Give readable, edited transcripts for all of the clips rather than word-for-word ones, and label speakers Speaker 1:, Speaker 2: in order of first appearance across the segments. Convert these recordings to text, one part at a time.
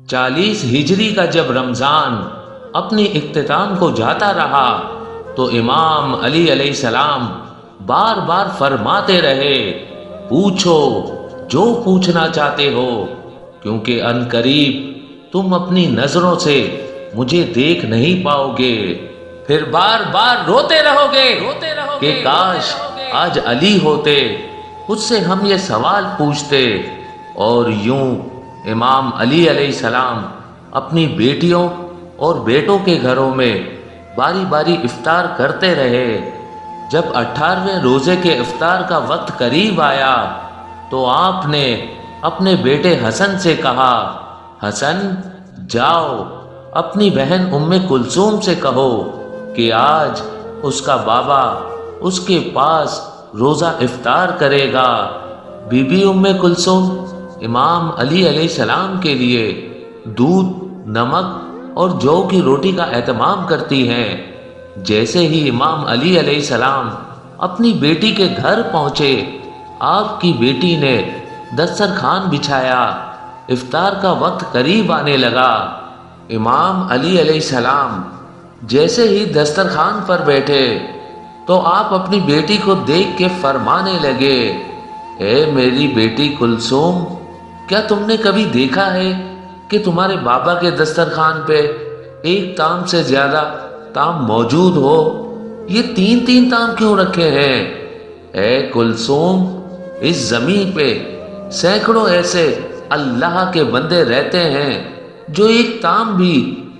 Speaker 1: 40 ہجری کا جب رمضان اپنی اختتام کو جاتا رہا تو امام علی علیہ السلام بار بار فرماتے رہے، پوچھو جو پوچھنا چاہتے ہو، کیونکہ ان قریب تم اپنی نظروں سے مجھے دیکھ نہیں پاؤ گے۔ پھر بار بار روتے رہو گے کہ کاش آج علی ہوتے، خود سے ہم یہ سوال پوچھتے۔ اور یوں امام علی علیہ السلام اپنی بیٹیوں اور بیٹوں کے گھروں میں باری باری افطار کرتے رہے۔ جب 18ویں روزے کے افطار کا وقت قریب آیا تو آپ نے اپنے بیٹے حسن سے کہا، حسن جاؤ اپنی بہن ام کلثوم سے کہو کہ آج اس کا بابا اس کے پاس روزہ افطار کرے گا۔ بی بی ام کلثوم امام علی علیہ السلام کے لیے دودھ، نمک اور جو کی روٹی کا اہتمام کرتی ہیں۔ جیسے ہی امام علی علیہ السلام اپنی بیٹی کے گھر پہنچے، آپ کی بیٹی نے دسترخوان بچھایا۔ افطار کا وقت قریب آنے لگا۔ امام علی علیہ السلام جیسے ہی دسترخوان پر بیٹھے تو آپ اپنی بیٹی کو دیکھ کے فرمانے لگے، اے میری بیٹی کلثوم، کیا تم نے کبھی دیکھا ہے کہ تمہارے بابا کے دسترخوان پہ ایک تام سے زیادہ تام موجود ہو؟ یہ 3 تام کیوں رکھے ہیں؟ اے کلثوم، اس زمین پہ سینکڑوں ایسے اللہ کے بندے رہتے ہیں جو ایک تام بھی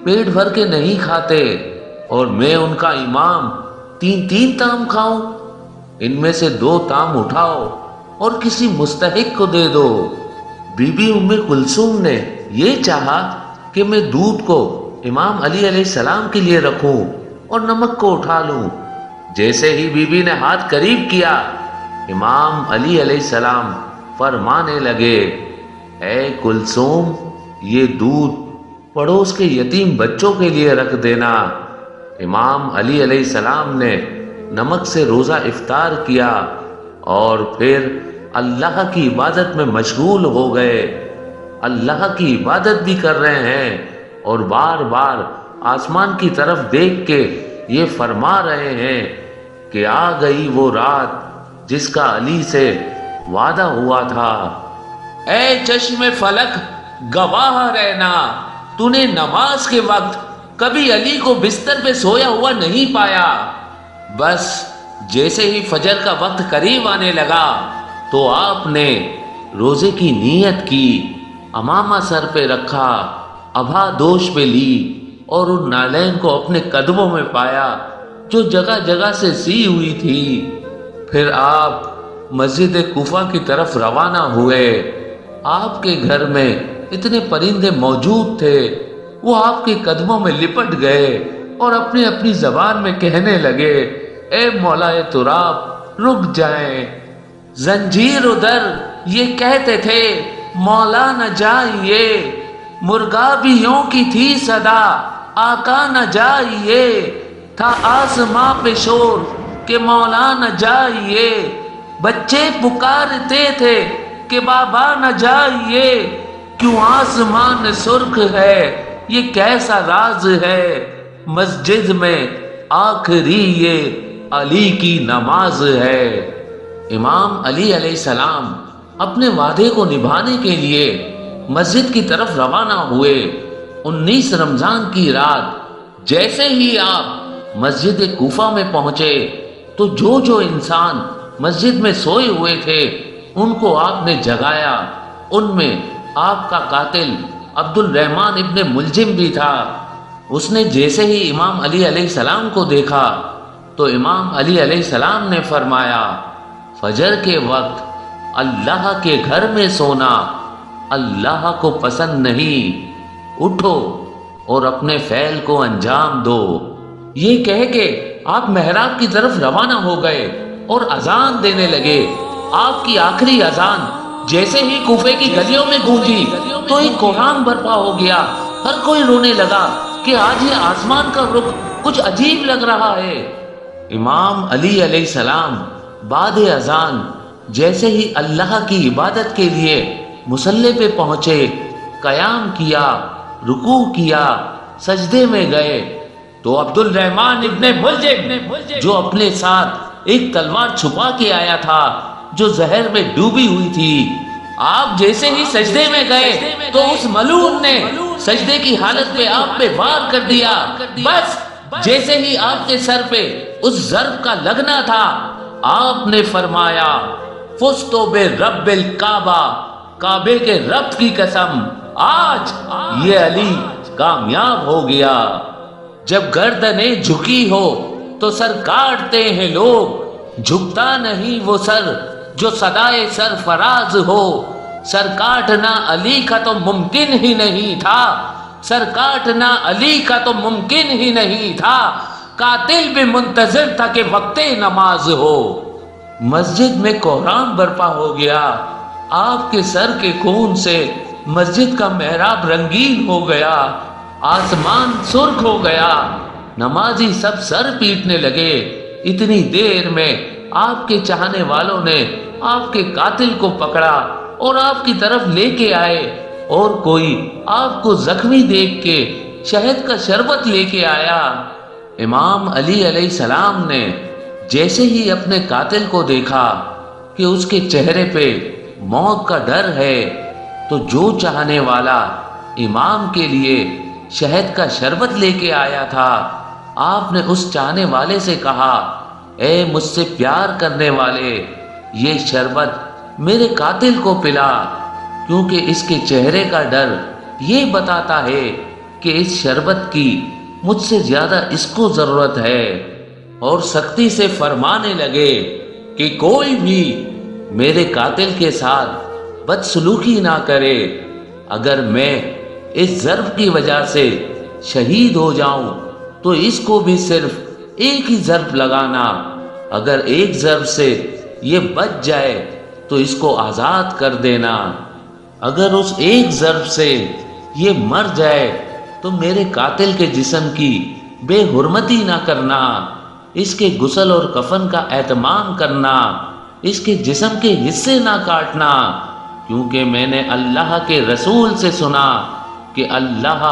Speaker 1: پیٹ بھر کے نہیں کھاتے، اور میں ان کا امام 3 تام کھاؤں؟ ان میں سے 2 تام اٹھاؤ اور کسی مستحق کو دے دو۔ بی بی ام کلثوم نے یہ چاہا کہ میں دودھ کو امام علی علیہ السلام کے لیے رکھوں اور نمک کو اٹھا لوں۔ جیسے ہی بی بی نے ہاتھ قریب کیا، امام علی علیہ السلام فرمانے لگے، اے کلثوم، یہ دودھ پڑوس کے یتیم بچوں کے لیے رکھ دینا۔ امام علی علیہ السلام نے نمک سے روزہ افطار کیا اور پھر اللہ کی عبادت میں مشغول ہو گئے۔ اللہ کی عبادت بھی کر رہے ہیں اور بار بار آسمان کی طرف دیکھ کے یہ فرما رہے ہیں کہ آ گئی وہ رات جس کا علی سے وعدہ ہوا تھا۔ اے چشم فلک، گواہ رہنا، تو نے نماز کے وقت کبھی علی کو بستر پہ سویا ہوا نہیں پایا۔ بس جیسے ہی فجر کا وقت قریب آنے لگا تو آپ نے روزے کی نیت کی، امامہ سر پہ رکھا، ابھا دوش پہ لی اور ان نالین کو اپنے قدموں میں پایا جو جگہ جگہ سے سی ہوئی تھی۔ پھر آپ مسجد کوفہ کی طرف روانہ ہوئے۔ آپ کے گھر میں اتنے پرندے موجود تھے، وہ آپ کے قدموں میں لپٹ گئے اور اپنی اپنی زبان میں کہنے لگے، اے مولائے تراب، رک جائیں۔ زنجیر ادھر یہ کہتے تھے، مولا نہ جائیے، مرغابیوں کی تھی صدا، آقا نہ جائیے، تھا آسماں پہ شور کہ مولا نہ جائیے، بچے پکارتے تھے کہ بابا نہ جائیے، کیوں آسمان سرخ ہے، یہ کیسا راز ہے، مسجد میں آخری یہ علی کی نماز ہے۔ امام علی علیہ السلام اپنے وعدے کو نبھانے کے لیے مسجد کی طرف روانہ ہوئے۔ 19 رمضان کی رات جیسے ہی آپ مسجد کوفہ میں پہنچے تو جو انسان مسجد میں سوئے ہوئے تھے ان کو آپ نے جگایا۔ ان میں آپ کا قاتل عبد الرحمن ابن ملجم بھی تھا۔ اس نے جیسے ہی امام علی علیہ السلام کو دیکھا تو امام علی علیہ السلام نے فرمایا، فجر کے وقت اللہ کے گھر میں سونا اللہ کو پسند نہیں، اٹھو اور اپنے فعل کو انجام دو۔ یہ کہہ کے آپ محراب کی طرف روانہ ہو گئے اور اذان دینے لگے۔ آپ کی آخری اذان جیسے ہی کوفے کی گلیوں میں گونجی تو ایک کوہرام برپا ہو گیا۔ ہر کوئی رونے لگا کہ آج یہ آسمان کا رخ کچھ عجیب لگ رہا ہے۔ امام علی علیہ السلام بعد اذان جیسے ہی اللہ کی عبادت کے لیے مصلی پہ پہنچے، قیام کیا رکوع کیا، سجدے میں گئے تو عبد الرحمن ابن ملجم جو اپنے ساتھ ایک تلوار چھپا کے آیا تھا جو زہر میں ڈوبی ہوئی تھی، آپ جیسے ہی سجدے میں گئے تو اس ملعون نے سجدے کی حالت میں آپ پہ وار کر دیا۔ بس جیسے ہی آپ کے سر پہ اس ضرب کا لگنا تھا، آپ نے فرمایا فزتو برب الکعبہ، کعبے کے رب کی قسم، آج یہ علی کامیاب ہو گیا۔ جب گردنیں جھکی ہو تو سر کاٹتے ہیں لوگ، جھکتا نہیں وہ سر جو صدائے سرفراز ہو۔ سر کاٹنا علی کا تو ممکن ہی نہیں تھا، سر کاٹنا علی کا تو ممکن ہی نہیں تھا، قاتل بھی منتظر تھا کہ وقت نماز ہو۔ مسجد میں کوہرام برپا ہو گیا، آپ کے سر کے خون سے مسجد کا محراب رنگین ہو گیا، آسمان سرخ ہو گیا، نمازی سب سر پیٹنے لگے۔ اتنی دیر میں آپ کے چاہنے والوں نے آپ کے قاتل کو پکڑا اور آپ کی طرف لے کے آئے، اور کوئی آپ کو زخمی دیکھ کے شہد کا شربت لے کے آیا۔ امام علی علیہ السلام نے جیسے ہی اپنے قاتل کو دیکھا کہ اس کے چہرے پہ موت کا ڈر ہے، تو جو چاہنے والا امام کے لیے شہد کا شربت لے کے آیا تھا، آپ نے اس چاہنے والے سے کہا، اے مجھ سے پیار کرنے والے، یہ شربت میرے قاتل کو پلا، کیونکہ اس کے چہرے کا ڈر یہ بتاتا ہے کہ اس شربت کی مجھ سے زیادہ اس کو ضرورت ہے۔ اور سختی سے فرمانے لگے کہ کوئی بھی میرے قاتل کے ساتھ بدسلوکی نہ کرے، اگر میں اس ضرب کی وجہ سے شہید ہو جاؤں تو اس کو بھی صرف ایک ہی ضرب لگانا، اگر ایک ضرب سے یہ بچ جائے تو اس کو آزاد کر دینا، اگر اس ایک ضرب سے یہ مر جائے تو میرے قاتل کے جسم کی بے حرمتی نہ کرنا، اس کے غسل اور کفن کا اہتمام کرنا، اس کے جسم کے حصے نہ کاٹنا، کیونکہ میں نے اللہ کے رسول سے سنا کہ اللہ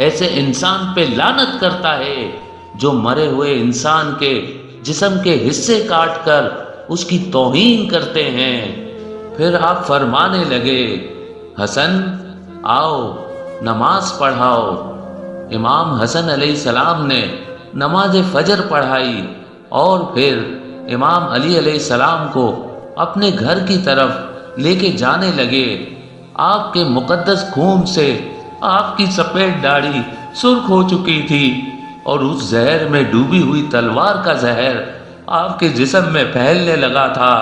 Speaker 1: ایسے انسان پہ لعنت کرتا ہے جو مرے ہوئے انسان کے جسم کے حصے کاٹ کر اس کی توہین کرتے ہیں۔ پھر آپ فرمانے لگے، حسن آؤ نماز پڑھاؤ۔ امام حسن علیہ السلام نے نماز فجر پڑھائی اور پھر امام علی علیہ السلام کو اپنے گھر کی طرف لے کے جانے لگے۔ آپ کے مقدس خون سے آپ کی سفید داڑھی سرخ ہو چکی تھی، اور اس زہر میں ڈوبی ہوئی تلوار کا زہر آپ کے جسم میں پھیلنے لگا تھا۔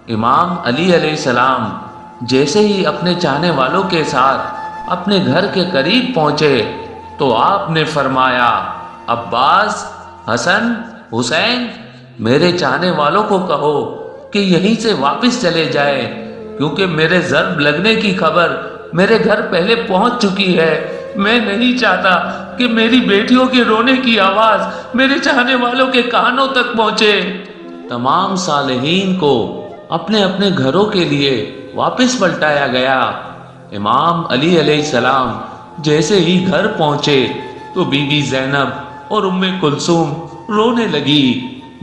Speaker 1: امام علی علیہ السلام جیسے ہی اپنے چاہنے والوں کے ساتھ اپنے گھر کے قریب پہنچے تو آپ نے فرمایا، عباس، حسن، حسین، میرے چاہنے والوں کو کہو کہ یہیں سے واپس چلے جائے، کیونکہ میرے ضرب لگنے کی خبر میرے گھر پہلے پہنچ چکی ہے۔ میں نہیں چاہتا کہ میری بیٹیوں کے رونے کی آواز میرے چاہنے والوں کے کانوں تک پہنچے۔ تمام صالحین کو اپنے اپنے گھروں کے لیے واپس پلٹایا گیا۔ امام علی علیہ السلام جیسے ہی گھر پہنچے تو بی بی زینب اور ام کلثوم رونے لگی،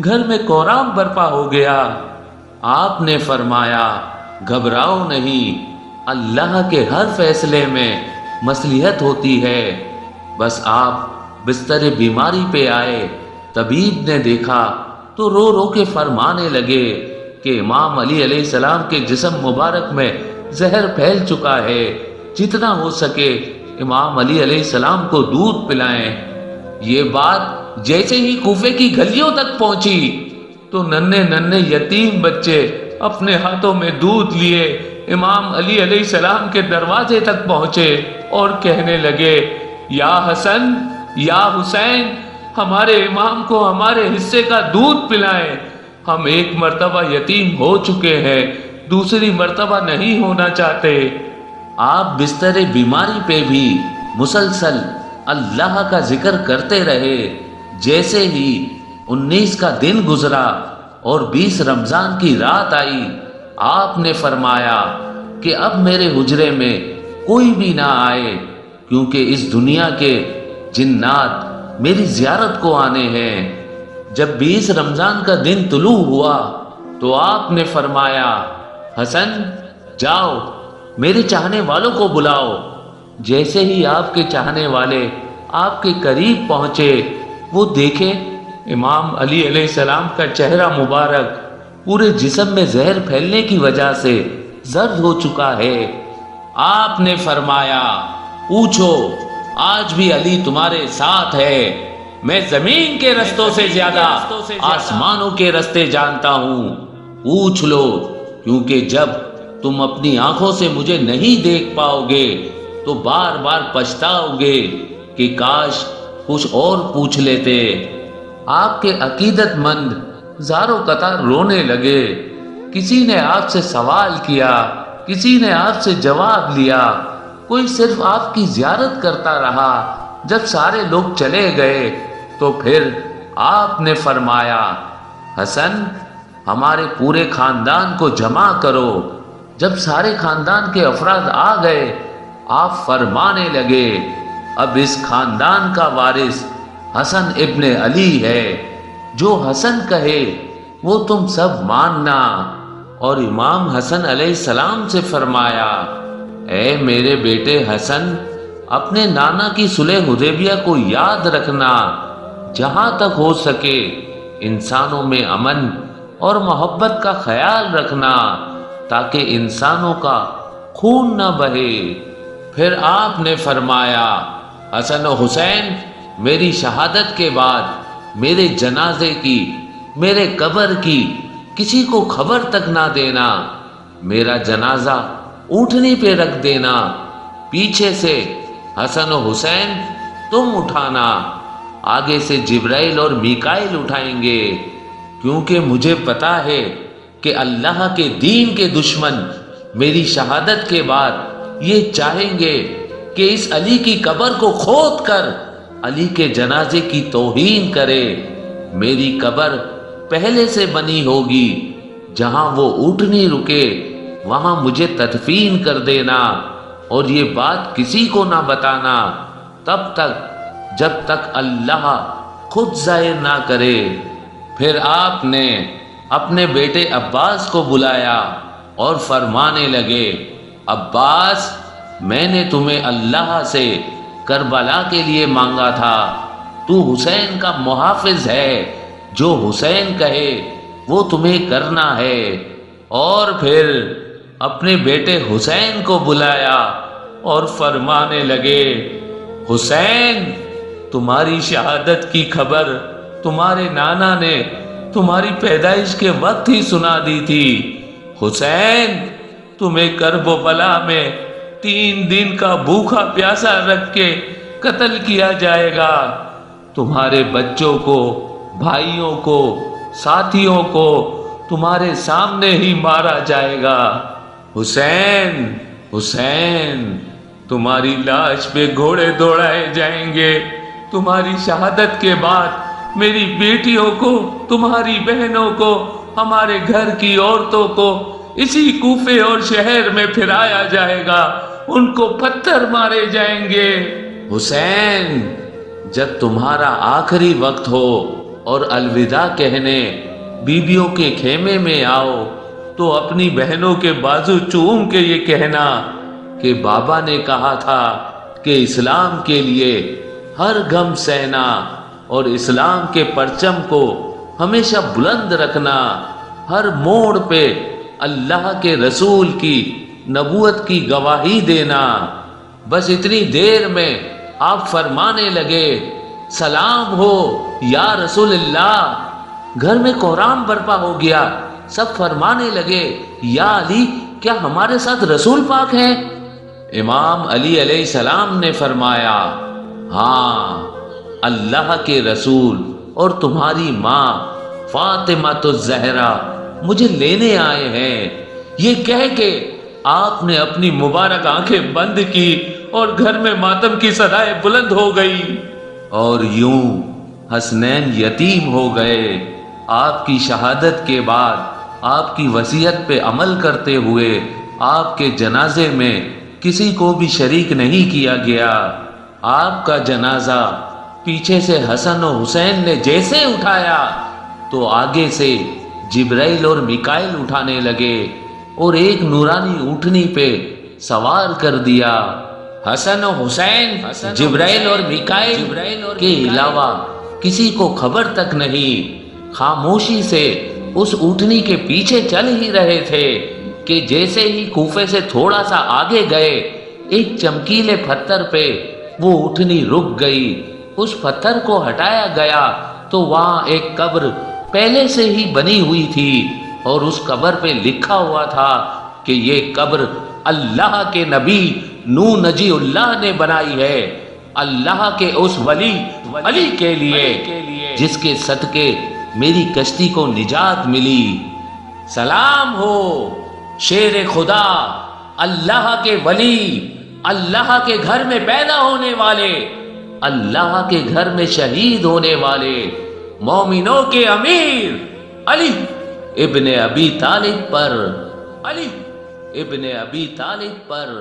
Speaker 1: گھر میں کوہرام برپا ہو گیا۔ آپ نے فرمایا، گھبراؤ نہیں، اللہ کے ہر فیصلے میں مصلحت ہوتی ہے، بس آپ بستر بیماری پہ آئے، طبیب نے دیکھا تو رو رو کے فرمانے لگے کہ امام علی علیہ السلام کے جسم مبارک میں زہر پھیل چکا ہے، جتنا ہو سکے امام علی علیہ السلام کو دودھ پلائیں۔ یہ بات جیسے ہی کوفے کی گلیوں تک پہنچی تو ننھے ننھے یتیم بچے اپنے ہاتھوں میں دودھ لیے امام علی علیہ السلام کے دروازے تک پہنچے اور کہنے لگے، یا حسن، یا حسین، ہمارے امام کو ہمارے حصے کا دودھ پلائیں، ہم ایک مرتبہ یتیم ہو چکے ہیں، دوسری مرتبہ نہیں ہونا چاہتے۔ آپ بستر بیماری پہ بھی مسلسل اللہ کا ذکر کرتے رہے۔ جیسے ہی 19 کا دن گزرا اور 20 رمضان کی رات آئی، آپ نے فرمایا کہ اب میرے حجرے میں کوئی بھی نہ آئے، کیونکہ اس دنیا کے جنات میری زیارت کو آنے ہیں۔ جب 20 رمضان کا دن طلوع ہوا تو آپ نے فرمایا، حسن جاؤ میرے چاہنے والوں کو بلاؤ۔ جیسے ہی آپ کے چاہنے والے آپ کے قریب پہنچے، وہ دیکھے امام علی علیہ السلام کا چہرہ مبارک پورے جسم میں زہر پھیلنے کی وجہ سے زرد ہو چکا ہے۔ آپ نے فرمایا، پوچھو آج بھی علی تمہارے ساتھ ہے؟ میں زمین کے رستوں سے زیادہ آسمانوں کے رستے جانتا ہوں، پوچھ لو، کیونکہ جب تم اپنی آنکھوں سے مجھے نہیں دیکھ پاؤ گے تو بار بار پچھتاؤ گے کہ کاش کچھ اور پوچھ لیتے۔ آپ کے عقیدت مند زاروں قطار رونے لگے۔ کسی نے آپ سے سوال کیا، کسی نے آپ سے جواب لیا، کوئی صرف آپ کی زیارت کرتا رہا۔ جب سارے لوگ چلے گئے تو پھر آپ نے فرمایا، حسن ہمارے پورے خاندان کو جمع کرو۔ جب سارے خاندان کے افراد آ گئے، آپ فرمانے لگے، اب اس خاندان کا وارث حسن ابن علی ہے، جو حسن کہے وہ تم سب ماننا۔ اور امام حسن علیہ السلام سے فرمایا، اے میرے بیٹے حسن، اپنے نانا کی صلح حدیبیہ کو یاد رکھنا۔ جہاں تک ہو سکے انسانوں میں امن اور محبت کا خیال رکھنا، تاکہ انسانوں کا خون نہ بہے۔ پھر آپ نے فرمایا، حسن و حسین میری شہادت کے بعد میرے جنازے کی، میرے قبر کی کسی کو خبر تک نہ دینا۔ میرا جنازہ اونٹنی پہ رکھ دینا، پیچھے سے حسن و حسین تم اٹھانا، آگے سے جبرائیل اور میکائیل اٹھائیں گے، کیونکہ مجھے پتا ہے کہ اللہ کے دین کے دشمن میری شہادت کے بعد یہ چاہیں گے کہ اس علی کی قبر کو کھود کر علی کے جنازے کی توہین کرے۔ میری قبر پہلے سے بنی ہوگی، جہاں وہ اونٹنی رکے وہاں مجھے تدفین کر دینا، اور یہ بات کسی کو نہ بتانا تب تک جب تک اللہ خود ظاہر نہ کرے۔ پھر آپ نے اپنے بیٹے عباس کو بلایا اور فرمانے لگے، عباس میں نے تمہیں اللہ سے کربلا کے لیے مانگا تھا، تو حسین کا محافظ ہے، جو حسین کہے وہ تمہیں کرنا ہے۔ اور پھر اپنے بیٹے حسین کو بلایا اور فرمانے لگے، حسین تمہاری شہادت کی خبر تمہارے نانا نے تمہاری پیدائش کے وقت ہی سنا دی تھی۔ حسین تمہیں کرب و بلا میں 3 دن کا بھوکا پیاسا رکھ کے قتل کیا جائے گا، تمہارے بچوں کو، بھائیوں کو، ساتھیوں کو تمہارے سامنے ہی مارا جائے گا۔ حسین حسین تمہاری لاش پہ گھوڑے دوڑائے جائیں گے، تمہاری شہادت کے بعد میری بیٹیوں کو، تمہاری بہنوں کو، ہمارے گھر کی عورتوں کو اسی کوفے اور شہر میں پھرایا جائے گا، ان کو پتھر مارے جائیں گے۔ حسین جب تمہارا آخری وقت ہو اور الوداع کہنے بیبیوں کے خیمے میں آؤ تو اپنی بہنوں کے بازو چوم کے یہ کہنا کہ بابا نے کہا تھا کہ اسلام کے لیے ہر غم سہنا اور اسلام کے پرچم کو ہمیشہ بلند رکھنا، ہر موڑ پہ اللہ کے رسول کی نبوت کی گواہی دینا۔ بس اتنی دیر میں آپ فرمانے لگے، سلام ہو یا رسول اللہ۔ گھر میں کوہرام برپا ہو گیا، سب فرمانے لگے، یا علی کیا ہمارے ساتھ رسول پاک ہیں؟ امام علی علیہ السلام نے فرمایا، ہاں اللہ کے رسول اور تمہاری ماں فاطمہ الزہرا مجھے لینے آئے ہیں۔ یہ کہہ کے آپ نے اپنی مبارک آنکھیں بند کی اور گھر میں ماتم کی صدائیں بلند ہو گئی، اور یوں حسنین یتیم ہو گئے۔ آپ کی شہادت کے بعد آپ کی وصیت پہ عمل کرتے ہوئے آپ کے جنازے میں کسی کو بھی شریک نہیں کیا گیا۔ آپ کا جنازہ پیچھے سے حسن و حسین نے جیسے اٹھایا تو آگے سے جبرائیل اور میکائیل اٹھانے لگے اور ایک نورانی اونٹنی پہ سوار کر دیا۔ حسن و حسین جبرائیل اور میکائیل کے علاوہ کسی کو خبر تک نہیں، خاموشی سے اس اونٹنی کے پیچھے چل ہی رہے تھے کہ جیسے ہی کوفے سے تھوڑا سا آگے گئے، ایک چمکیلے پتھر پہ وہ اونٹنی رک گئی۔ اس پتھر کو ہٹایا گیا تو وہاں ایک قبر پہلے سے ہی بنی ہوئی تھی اور اس قبر پہ لکھا ہوا تھا کہ یہ قبر اللہ کے نبی نوح نجی اللہ نے بنائی ہے، اللہ کے اس ولی علی کے لیے جس کے صدقے میری کشتی کو نجات ملی۔ سلام ہو شیر خدا، اللہ کے ولی، اللہ کے گھر میں پیدا ہونے والے، اللہ کے گھر میں شہید ہونے والے، مومنوں کے امیر علی ابن ابی طالب پر، علی ابن ابی طالب پر